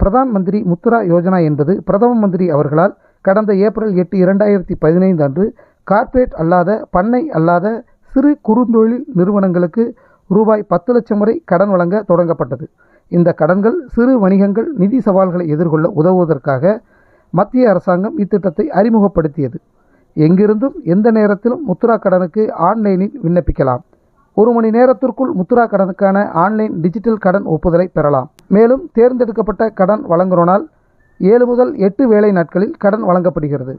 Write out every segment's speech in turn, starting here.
பிரதான் மந்திரி முத்ரா யோஜனா என்பது பிரதம மந்திரி அவர்களால் கடந்த ஏப்ரல் 8, 2015 அன்று கார்ப்பரேட் அல்லாத, பண்ணை அல்லாத சிறு குறுந்தொழில் நிறுவனங்களுக்கு ரூபாய் 10 லட்சம் வரை கடன் வழங்க தொடங்கப்பட்டது. இந்த கடன்கள் சிறு வணிகங்கள் நிதி சவால்களை எதிர்கொள்ள உதவுவதற்காக மத்திய அரசாங்கம் இத்திட்டத்தை அறிமுகப்படுத்தியது. எங்கிருந்தும் எந்த நேரத்திலும் முத்ரா கடனுக்கு ஆன்லைனில் விண்ணப்பிக்கலாம். 1 மணி நேரத்திற்குள் முத்ரா கடனுக்கான ஆன்லைன் டிஜிட்டல் கடன் ஒப்புதலை பெறலாம். மேலும் தேர்ந்தெடுக்கப்பட்ட கடன் வழங்குநரால் 7 முதல் 8 வேலை நாட்களில் கடன் வழங்கப்படுகிறது.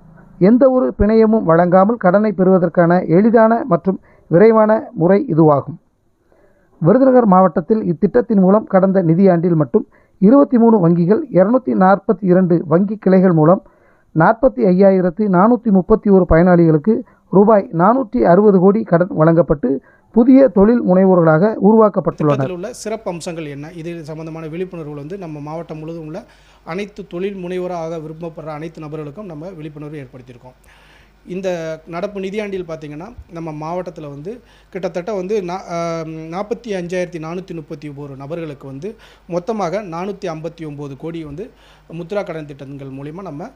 எந்த ஒரு பிணையமும் வழங்காமல் கடனை பெறுவதற்கான எளிதான மற்றும் விரைவான முறை இதுவாகும். விருதுநகர் மாவட்டத்தில் இத்திட்டத்தின் மூலம் கடந்த நிதியாண்டில் மட்டும் 23 வங்கிகள், 242 வங்கி கிளைகள் மூலம் 45,431 பயனாளிகளுக்கு ரூபாய் 460 கோடி கடன் வழங்கப்பட்டு புதிய தொழில் முனைவோர்களாக உருவாக்கப்பட்டுள்ளனர். உள்ள சிறப்பு அம்சங்கள் என்ன? இது சம்பந்தமான விழிப்புணர்வுகள் நம்ம மாவட்டம் முழுவதும் உள்ள அனைத்து தொழில் முனைவோராக விரும்பப்படுற அனைத்து நபர்களுக்கும் நம்ம விழிப்புணர்வு ஏற்படுத்தியிருக்கோம். இந்த நடப்பு நிதியாண்டில் பார்த்திங்கன்னா நம்ம மாவட்டத்தில் கிட்டத்தட்ட 45,431 நபர்களுக்கு மொத்தமாக 459 கோடி முத்ரா கடன் திட்டங்கள் மூலிமா நம்ம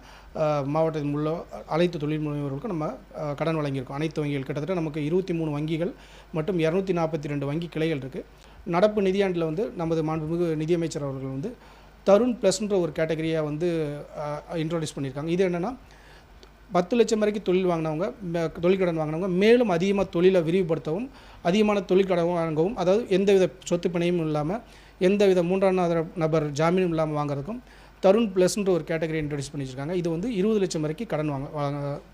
மாவட்டத்தில் உள்ள அனைத்து தொழில் முனைவோர்களுக்கும் நம்ம கடன் வழங்கியிருக்கோம். அனைத்து வங்கிகள் கிட்டத்தட்ட நமக்கு 23 வங்கிகள் மற்றும் 242 வங்கி கிளைகள் இருக்குது. நடப்பு நிதியாண்டில் நமது மாண்புமிகு நிதியமைச்சர் அவர்கள் தருண் ப்ளஸ்ன்ற ஒரு கேட்டகரியாக இன்ட்ரோடியூஸ் பண்ணியிருக்காங்க. இது என்னென்னா 10 லட்சம் வரைக்கும் தொழில்கடன் வாங்கினவங்க மேலும் அதிகமாக தொழிலை விரிவுபடுத்தவும், அதிகமான தொழில்கடன் வாங்கவும், அதாவது எந்தவித சொத்து பிணையும் இல்லாமல், எந்தவித 3ஆம் நபர் ஜாமீனும் இல்லாமல் வாங்குறதுக்கும் தருண் ப்ளஸ்ன்ற ஒரு கேட்டகரி இன்ட்ரோடியூஸ் பண்ணி வச்சுருக்காங்க. இது 20 லட்சம் வரைக்கும் கடன்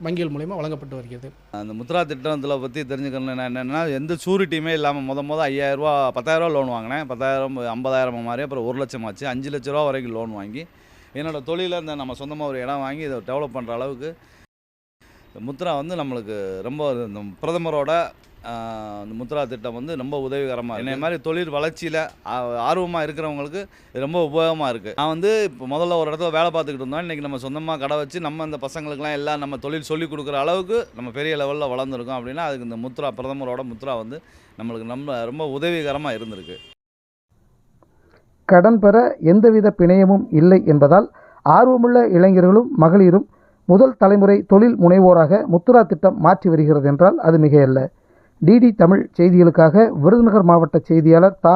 வங்கிகள் மூலமாக வழங்கப்பட்டு வருகிறது. அந்த முத்ரா திட்டத்தில் பற்றி தெரிஞ்சுக்கணும் என்னென்னா, எந்த சூரிட்டியுமே இல்லாமல் மொதல் 5,000 ரூபா 10,000 ரூபா லோன் வாங்கினேன். 10,000 50,000 மாதிரி அப்புறம் 1 லட்சம் ஆச்சு. 5 லட்ச ரூபா வரைக்கும் லோன் வாங்கி என்னோடய தொழிலை நம்ம சொந்தமாக ஒரு இடம் வாங்கி இதை டெவலப் பண்ணுற அளவுக்கு முத்ரா நம்மளுக்கு ரொம்ப பிரதமரோட முத்ரா திட்டம் ரொம்ப உதவிகரமாக இருக்குது. மாதிரி தொழில் வளர்ச்சியில் ஆர்வமாக இருக்கிறவங்களுக்கு ரொம்ப உபயோகமாக இருக்குது. நான் இப்போ முதல்ல ஒரு இடத்துல வேலை பார்த்துக்கிட்டு இருந்தோம். இன்றைக்கி நம்ம சொந்தமாக கடை வச்சு நம்ம இந்த பசங்களுக்கெல்லாம் எல்லாம் நம்ம தொழில் சொல்லிக் கொடுக்குற அளவுக்கு நம்ம பெரிய லெவலில் வளர்ந்துருக்கோம். அப்படின்னா அதுக்கு இந்த முத்ரா, பிரதமரோட முத்ரா நம்மளுக்கு ரொம்ப உதவிகரமாக இருந்திருக்கு. கடன் பெற எந்தவித பிணையமும் இல்லை என்பதால் ஆர்வமுள்ள இளைஞர்களும் மகளிரும் முதல் தலைமுறை தொழில் முனைவோராக முத்ரா திட்டம் மாற்றி வருகிறது என்றால் அது மிகையல்ல. டிடி தமிழ் செய்திகளுக்காக விருதுநகர் மாவட்ட செய்தியாளர் தா.